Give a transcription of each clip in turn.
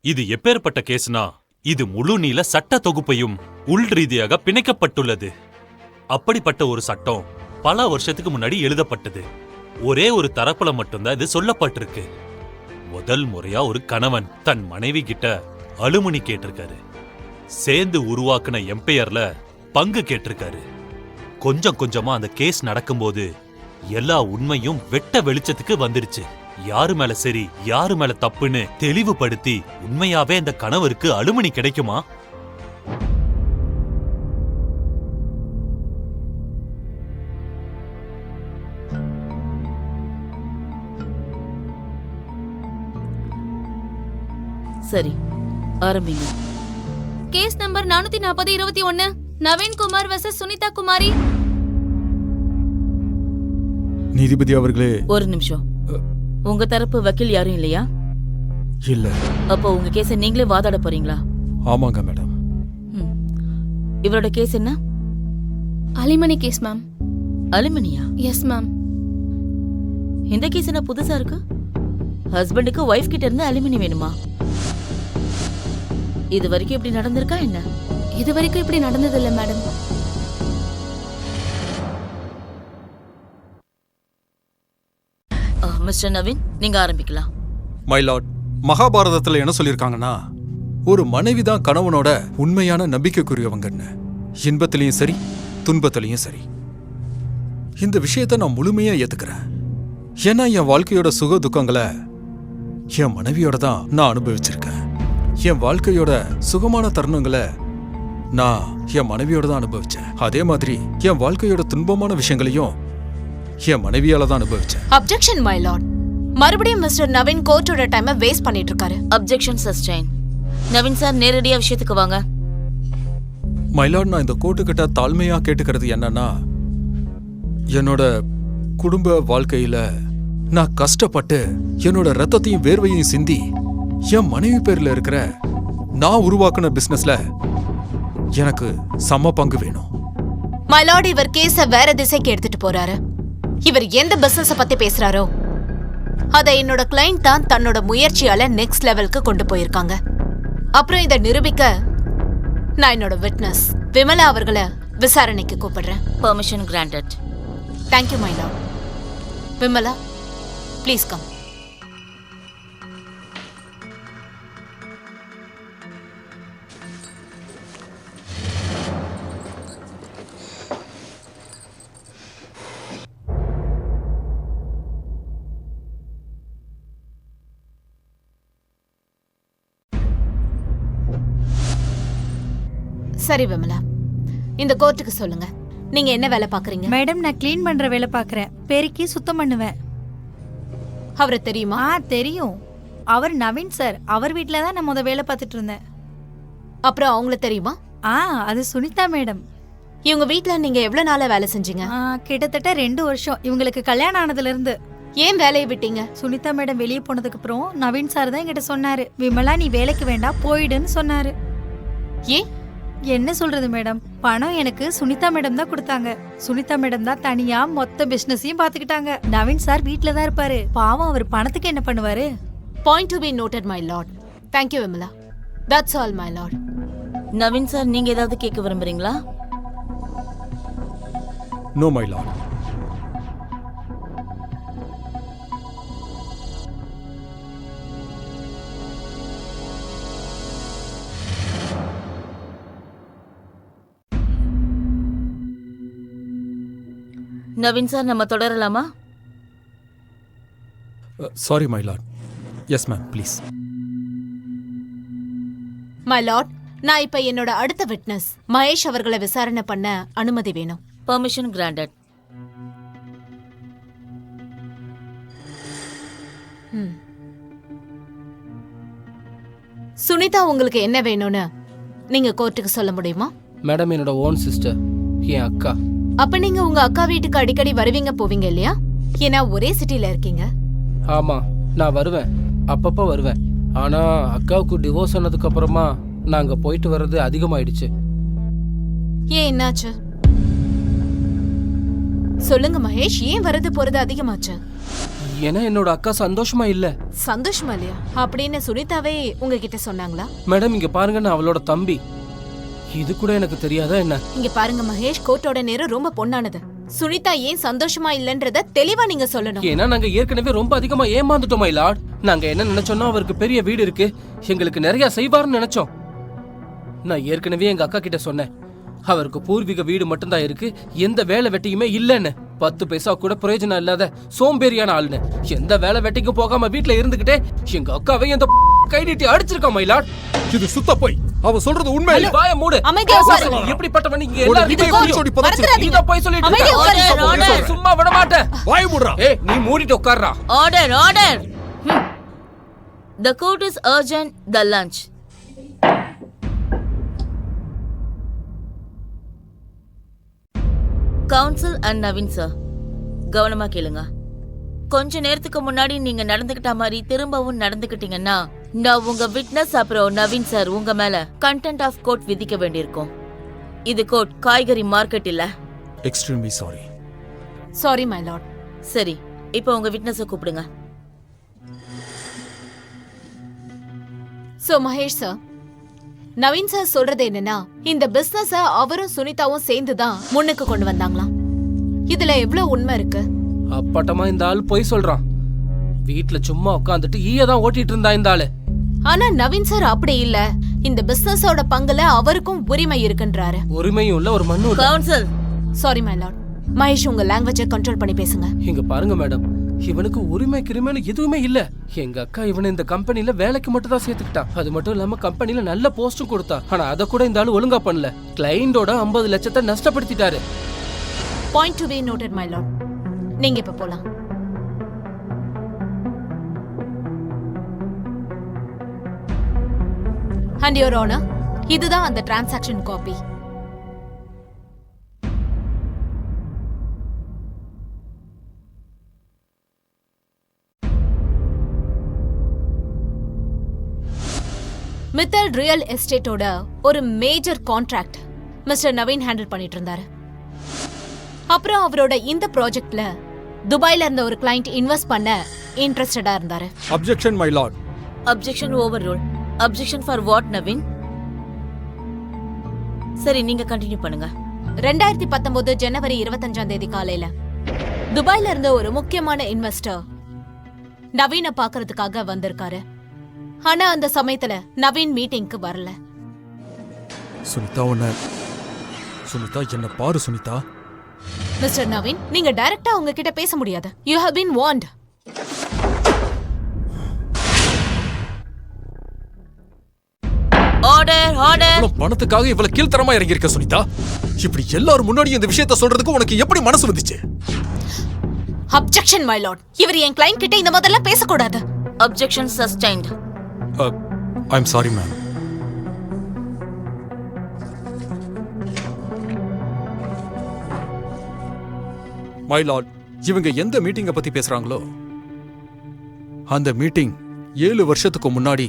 இது எப்பேற்பட்ட கேஸ்னா, இது முழு நீள சட்ட தொகுப்பையும் உள் ரீதியாக பிணைக்கப்பட்டுள்ளது. அப்படிப்பட்ட ஒரு சட்டம் பல வருஷத்துக்கு முன்னாடி எழுதப்பட்டது. ஒரே ஒரு தரப்புல மட்டும்தான் இது சொல்லப்பட்டிருக்கு. முதல் முறையா ஒரு கணவன் தன் மனைவி கிட்ட அலுமினி கேட்டிருக்காரு. சேர்ந்து உருவாக்குன எம்பையர்ல பங்கு கேட்டிருக்காரு. கொஞ்சம் கொஞ்சமா அந்த கேஸ் நடக்கும்போது எல்லா உண்மையும் வெட்ட வெளிச்சத்துக்கு வந்துருச்சு. யாரு மேல சரி யாரு மேல தப்புன்னு தெளிவுபடுத்தி உண்மையாவே அந்த கணவருக்கு அலுமினி கிடைக்குமா? சரி, ஆரம்பிங்க. Case number 440-21 Naveen Kumar vs Sunita Kumari. நீதிபதி அவர்களே. ஒரு நிமிஷம். உங்க தரப்பு வக்கீல் யாரும் இல்லையா? இல்ல. அப்போ உங்க கேஸை நீங்களே வாதாட போறீங்களா? ஆமாங்க மேடம். இவரோட கேஸ் என்ன? Alimony case ma'am. அலுமினியா? Yes ma'am. இந்த கேஸ் என்ன புதுசா இருக்கு? ஹஸ்பண்டுக்கு ஒய்ஃப் கிட்ட இருந்து அலுமினி வேணுமா? இது வரைக்கும் இப்படி நடந்திருக்கா என்ன? இது வரைக்கும் இப்படி நடந்ததில்ல மேடம். மிஸ்டர் நவீன், நீங்க ஆரம்பிக்கலாம். மை லார்ட், மகாபாரதத்துல என்ன சொல்லிருக்காங்கன்னா, ஒரு மனைவி தான் கணவனோட உண்மையான நம்பிக்கைக்குரியவங்கன்னு. இன்பத்திலையும் சரி துன்பத்திலையும் சரி. இந்த விஷயத்தை நான் முழுமையா ஏத்துக்கிறேன். ஏன்னா என் வாழ்க்கையோட சுக துக்கங்களை என் மனைவியோட தான் நான் அனுபவிச்சிருக்கேன். என் வாழ்க்கையோட சுகமான தருணங்களை நான் என் மனைவியோட தான் அனுபவிச்சேன். அதே மாதிரி என் வாழ்க்கையோட துன்பமான விஷயங்களையும் என் மனைவியால தான் அனுபவிச்சேன். Objection my lord. மறுபடியும் மிஸ்டர் நவீன் கோர்ட்டோட டைமை வேஸ்ட் பண்ணிட்டு இருக்காரு. Objection sustain. நவீன் சார், நேரடியா விஷயத்துக்கு வாங்க. மை லார்ட், நான் இந்த கோர்ட்டுக்கிட்ட தாழ்மையா கேட்டுக்கிறது என்னன்னா, என்னோட குடும்ப வாழ்க்கையில நான் கஷ்டப்பட்டு என்னோட ரத்தத்தையும் வேர்வையும் சிந்தி என் மனைவி பேர்ல இருக்கிற நான் உருவாக்குன பிசினஸ்ல எனக்கு சம பங்கு வேணும். மை லார்ட், இவர் கேஸ வேற திசைக்கு எடுத்துட்டு போறாரு. இவர் எந்த பிசினஸ பத்தி பேசுறாரோ அதை என்னோட கிளையண்ட் தான் தன்னோட முயற்சியால நெக்ஸ்ட் லெவலுக்கு கொண்டு போயிருக்காங்க. அப்புறம் இதை நிரூபிக்க நான் என்னோட விட்னஸ் விமலா அவர்களை விசாரணைக்கு கூப்பிடுறேன். Permission granted. Thank you my Lord. Vimala, please come. சரி விமலா, இந்த கோர்ட்டுக்கு சொல்லுங்க, நீங்க என்ன வேலை பாக்குறீங்க? மேடம், நான் க்ளீன் பண்ற வேலை பாக்குறேன். பெருக்கி சுத்தம் பண்ணுவேன். அவரை தெரியுமா? தெரியும். அவர் நவீன் சார். அவர் வீட்ல தான் நான் முத வேலை பார்த்துட்டு இருந்தேன். அப்புறம் அவங்கள தெரியுமா? அது சுனிதா மேடம். இவங்க வீட்ல நீங்க எவ்வளவு நாளா வேலை செஞ்சீங்க? கிட்டத்தட்ட 2 வருஷம். இவங்களுக்கு கல்யாணம் ஆனதுல இருந்து. ஏன் வேலையை விட்டீங்க? சுனிதா மேடம் வெளியே போனதுக்கு அப்புறம் நவீன் சார் தான் என்கிட்ட சொன்னாரு, விமலா நீ வேலைக்கு வேண்டாம் போயிடுன்னு சொன்னாரு. ஏன்? என்ன சொல்றது மேடம், பணம் எனக்கு சுனிதா மேடம் தான் கொடுத்தாங்க. சுனிதா மேடம் தான் தனியா மொத்த பிசினஸையும் பாத்துக்கிட்டாங்க. நவீன் சார் வீட்ல தான் இருப்பாரு. பாவம், அவர் பணத்துக்கு என்ன பண்ணுவாரு? Point to be noted my lord. Thank you Vimala. That's all my lord. Naveen sir, நீங்க ஏதாவது கேட்க விரும்புறீங்களா? No my lord. Naveen sir, நம்ம தொடரலாமா? Sorry my lord. Yes ma'am, please. My lord, நான் இப்ப என்னோட அடுத்த விட்னஸ் மகேஷ் அவர்களை விசாரணை பண்ண அனுமதி வேணும். Permission granted. சுனிதா உங்களுக்கு என்ன வேணும்னு நீங்க கோர்ட்டுக்கு சொல்ல முடியுமா? மேடம், என்னோட ஓன் சிஸ்டர், என் அக்கா. அப்ப நீங்க உங்க அக்கா வீட்டுக்கு அடிக்கடி வருவீங்க போவீங்க இல்லையா? ஏன்னா ஒரே சிட்டில இருக்கீங்க. ஆமா, நான் வருவேன், அப்பப்ப வருவேன். ஆனா அக்காவுக்கு டிவோர்ஸ் ஆனதுக்கு அப்புறமா நான் அங்க போயிட்டு வர்றது அதிகமாயிடுச்சு. ஏன், என்னாச்சு? சொல்லுங்க மகேஷ், ஏன் வரது போறது அதிகமாச்சு? ஏன்னா என்னோட அக்கா சந்தோஷமா இல்ல. சந்தோஷமா இல்லையா அப்படின்னு சுனிதாவே உங்ககிட்ட சொன்னாங்களா? மேடம் இங்க பாருங்க, நான் அவளோட தம்பி. இது கூட எனக்கு தெரியாதா என்ன? இங்க பாருங்க மகேஷ், கோர்ட்டோட நேரம் ரொம்ப பொண்ணானது. சுனிதா ஏன் சந்தோஷமா இல்லன்றத தெளிவா நீங்க சொல்லணும். ஏன்னா நாங்க ஏற்கனவே ரொம்ப அதிகமா ஏமாந்துட்டோம் மை லார்ட். நாங்க என்ன நினைச்சோம்னா அவருக்கு பெரிய வீடு இருக்கு, எங்களுக்கு நிறைய செய்வார்னு நினைச்சோம். நான் ஏற்கனவே எங்க அக்கா கிட்ட சொன்னேன், அவருக்கு பூர்வீக வீடு மட்டும்தான் இருக்கு, எந்த வேலை வெட்டியுமே இல்லன்னு. 10 பைசா கூட பிரயோஜனம் இல்லாத சோம்பேறியான ஆளுன்னு. எந்த வேலை வெட்டிக்கும் போகாம வீட்டுல இருந்துகிட்டே எங்க அக்காவை இந்த கை நீட்டி அடிச்சிருக்கா மை லார்ட். இது சுத்த போய். அவ சொல்றது உண்மை இல்ல. வாயை மூடு. அமைதியா உட்காரு. எப்படிப்பட்டவன் நீங்க ஒரு எல்லாரும் இதை சொல்லி பதச்சு. இத போய் சொல்லிட்டு அமைதியா உட்காரு. இருக்க. சும்மா விட மாட்டேன். வாய் மூடுறா. ஏய் நீ மூடிட்டு உட்கார்றா. Order order. The court is urgent. The lunch. Council and Naveen sir, கவனமா கேளுங்க. கொஞ்ச நேரத்துக்கு முன்னாடி நீங்க நடந்துகிட்ட மாதிரி திரும்பவும் நடந்துகிட்டீங்கன்னா நான் உங்க விட்னஸ் அப்புறம் நவீன் சார் உங்க மேல கண்டெம்ட் ஆஃப் கோர்ட் விதிக்க வேண்டியிருக்கும். இது கோர்ட், காய்கறி மார்க்கெட் இல்ல. Extremely sorry. Sorry my Lord. சரி, இப்போ உங்க விட்னஸை கூப்பிடுங்க. So Mahesh sir, Naveen sir சொல்றது என்னன்னா, இந்த பிசினஸ அவரும் சுனிதாவும் சேர்ந்துதான் முன்னுக்கு கொண்டு வந்தாங்களாம். இதுல எவ்வளவு உண்மை இருக்கு? அப்பட்டமா இந்த ஆள் பொய் சொல்றான். வீட்ல சும்மா உட்காந்துட்டு ஈயதான் ஓட்டிட்டு இருந்தா இந்த ஆளு. ஆனா நவீன் சார் அப்படி இல்ல, இந்த பிசினஸோட பங்குல அவருக்கும் உரிமை இருக்குன்றாரு. உரிமையும் இல்ல, ஒரு மண்ணு இல்ல. Council. Sorry my Lord. Mahesh, உங்க லாங்குவேஜை கண்ட்ரோல் பண்ணி பேசுங்க. இங்க பாருங்க மேடம், இவனுக்கு உரிமை கிரிமைன்னு எதுவுமே இல்ல. எங்க அக்கா இவனை இந்த கம்பெனில வேலைக்கு மட்டும் தான் சேர்த்துக்கிட்டா. அது மட்டும் இல்லாம கம்பெனில நல்ல போஸ்டும் கொடுத்தா. ஆனா அத கூட இந்த ஆளு ஒழுங்கா பண்ணல. கிளைண்டோட 50 லட்சத்தை நஷ்டப்படுத்திட்டாரு. Point to be noted my lord. நீங்க இப்ப போலாம். அண்ட் யுவர் ஆனர், இதுதான் அந்த டிரான்சாக்ஷன் காப்பி. மித்தல் ரியல் எஸ்டேட்டோட ஒரு major contract mister Naveen handle பண்ணிட்டு இருந்தாரு. அப்புறம் அவரோட இந்த ப்ராஜெக்ட்ல துபாயில இருந்த ஒரு கிளையண்ட் இன்வெஸ்ட் பண்ண இன்ட்ரெஸ்டடா இருந்தாரு. Objection my Lord. Objection over rule. Objection for what Naveen? சரி, நீங்க கண்டினியூ பண்ணுங்க. 2019 ஜனவரி 25ஆம் தேதி காலையில துபாயில இருந்த ஒரு முக்கியமான இன்வெஸ்டர் நவீனை பாக்குறதுக்காக வந்திருக்காரு. ஆனா அந்த சமயத்துல நவீன் மீட்டிங்க்கு வரல. சுனிதா என்ன பாரு சுனிதா. மிஸ்டர் நவீன், நீங்க டைரக்டா அவங்க கிட்ட பேச முடியாது. You have been warned. Order order. பணத்துக்காக இவ்வளவு கீழ்த்தரமா இறங்கி இருக்க சுனிதா. இப்படி எல்லாரும் முன்னாடி இந்த விஷயத்தை சொல்றதுக்கு உனக்கு எப்படி மனசு வந்துச்சு? Objection my Lord. இவர் என் கிளையண்ட் கிட்ட இந்த மாதிரிலாம் பேசக்கூடாது. Objection sustained. I'm sorry ma'am. My lord, இவங்க எந்த மீட்டிங்கை பத்தி பேசுறாங்களோ அந்த மீட்டிங் 7 வருஷத்துக்கு முன்னாடி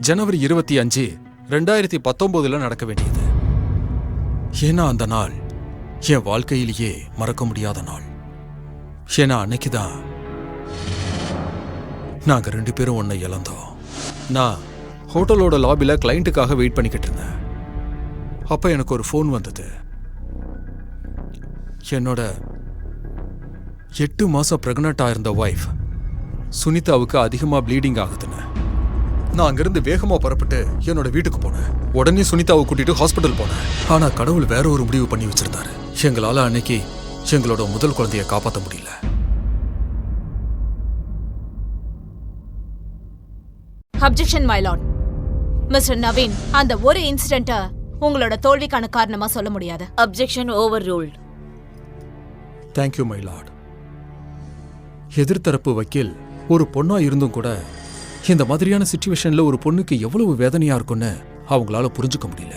ஜனவரி 25, 2019 நடக்க வேண்டியது. ஏன்னா அந்த நாள் என் வாழ்க்கையிலேயே மறக்க முடியாத நாள். ஏன்னா அன்னைக்குதான் நாங்க 2 பேரும் ஒன்னை இழந்தோம். நான் ஹோட்டலோட லாபில கிளைண்ட்டுக்காக வெயிட் பண்ணிக்கிட்டு இருந்தேன். அப்ப எனக்கு ஒரு ஃபோன் வந்தது. என்னோட 8 மாசம் பிரெக்னண்டா இருந்த ஒய்ஃப் சுனிதாவுக்கு அதிகமா ப்ளீடிங் ஆகுதுன்னு. நான் அங்கிருந்து வேகமா புறப்பட்டு என்னோட வீட்டுக்கு போனேன். உடனே சுனிதாவை கூட்டிட்டு ஹாஸ்பிட்டல் போனேன். ஆனா கடவுள் வேற ஒரு முடிவு பண்ணி வச்சிருந்தாரு. எங்களால அன்னைக்கு எங்களோட முதல் குழந்தைய காப்பாற்ற முடியல. Objection my lord. Mister Naveen, அந்த ஒரு இன்சிடென்ட்ட உங்களோட தோல்விக்கான காரணமா சொல்ல முடியாது. Objection overruled. Thank you my lord. எதிர்த்தரப்பு வக்கீல் ஒரு பொண்ணா இருந்தும் கூட இந்த மாதிரியான சிச்சுவேஷன்ல ஒரு பொண்ணுக்கு எவ்வளவு வேதனையா இருக்கும்னு அவங்களால புரிஞ்சுக்க முடியல.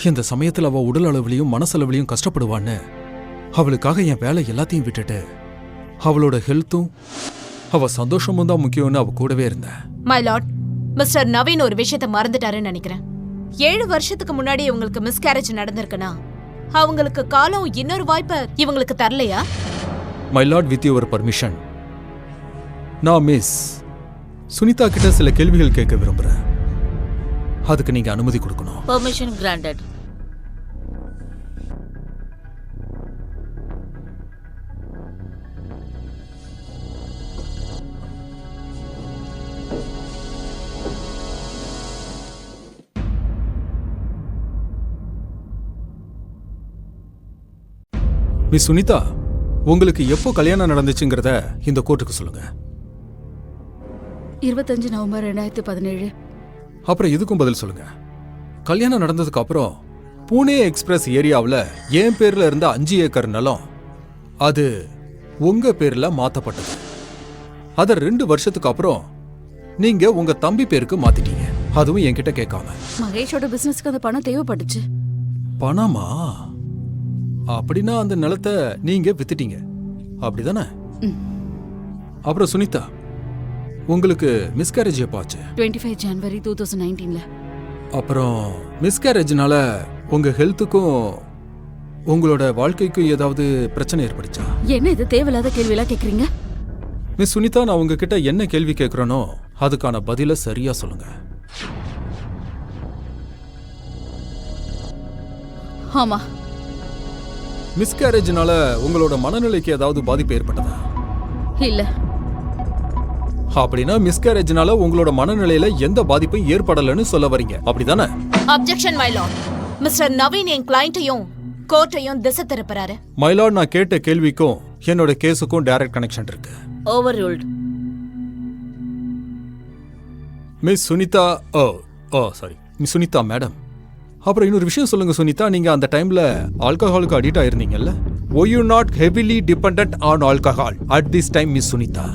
இந்த சமயத்துல அவ உடல் அளவுலையும் மனசளவுலையும் கஷ்டப்படுவான்னு அவளுக்காக என் வேலை எல்லாத்தையும் விட்டுட்டு அவளோட ஹெல்த்தும் அவ சந்தோஷமும் தான் முக்கியம்னு அவ கூடவே இருந்தேன். மை லார்ட், மிஸ்டர் நவீன் ஒரு விஷயத்தை மறந்துட்டாருன்னு நினைக்கிறேன். 7 வருஷத்துக்கு முன்னாடி இவங்களுக்கு மிஸ்கேரேஜ் நடந்திருக்குன்னா அவங்களுக்கு காலம் இன்னொரு வாய்ப்பை இவங்களுக்கு தரலையா? My lord, with your permission நான் மிஸ் சுனிதா கிட்ட சில கேள்விகள் கேட்க விரும்புறேன். அதுக்கு நீங்க அனுமதி கொடுக்கணும். Permission granted. மிஸ் சுனிதா, உங்களுக்கு எப்போ கல்யாணம் நடந்துச்சுங்கிறத இந்த கோர்ட்டுக்கு சொல்லுங்க. 25 நவம்பர் 2017. அப்புறம் இதுக்கும் பதில் சொல்லுங்க. கல்யாணம் நடந்ததுக்கு அப்புறம் பூனே எக்ஸ்பிரஸ் ஏரியாவில் என் பேர்ல இருந்த 5 ஏக்கர் நிலம் அது உங்க பேர்ல மாத்தப்பட்டது. அத 2 வருஷத்துக்கு அப்புறம் நீங்க உங்க தம்பி பேருக்கு மாத்திட்டீங்க, அதுவும் என்கிட்ட கேட்காம. மகேஷோட பிசினஸ்க்கு அந்த பணம் தேவைப்பட்டுச்சு. பணமா? அப்படின்னா அந்த நிலத்தை நீங்க வித்துட்டீங்க, அப்படிதானே? அப்புறம் சுனிதா, உங்களுக்கு மிஸ்கேரேஜ் எப்போ ஆச்சு? 25 ஜனவரி 2019ல. அப்புறம் மிஸ்கேரேஜ்னால உங்க ஹெல்த்துக்கும் உங்களோட வாழ்க்கைக்கும் ஏதாவது பிரச்சனை ஏற்படுச்சா? என்ன இது தேவையில்லாத கேள்வியெல்லாம் கேக்குறீங்க? மிஸ் சுனிதா, நான் உங்ககிட்ட என்ன கேள்வி கேட்கிறேனோ அதுக்கான பதில சரியா சொல்லுங்க. ஆமா. மிஸ்கேரேஜ்னால உங்களோட மனநிலைக்கு ஏதாவது பாதிப்பு ஏற்பட்டதா? இல்ல. அப்படின்னா மிஸ்கேரேஜ்னால உங்களோட மனநிலையில எந்த பாதிப்பும் ஏற்படலன்னு சொல்ல வரீங்க, அப்படிதானே? Objection my lord. Mister Naveen என் கிளையண்ட்டையும் கோர்ட்டையும் திசை திருப்புறாரு. மைலார்ட், நான் கேட்ட கேள்விக்கும் என்னோட கேஸுக்கும் டைரக்ட் கனெக்ஷன் இருக்கு. Overruled. Miss Sunita, sorry, miss Sunita madam. அப்புறம் இன்னொரு விஷயம் சொல்லுங்க சுனிதா, நீங்க அந்த டைம்ல ஆல்கஹாலுக்கு அடிக்ட் ஆயிருந்தீங்கல்ல? Were you not heavily dependent on alcohol at this time, Miss Sunita?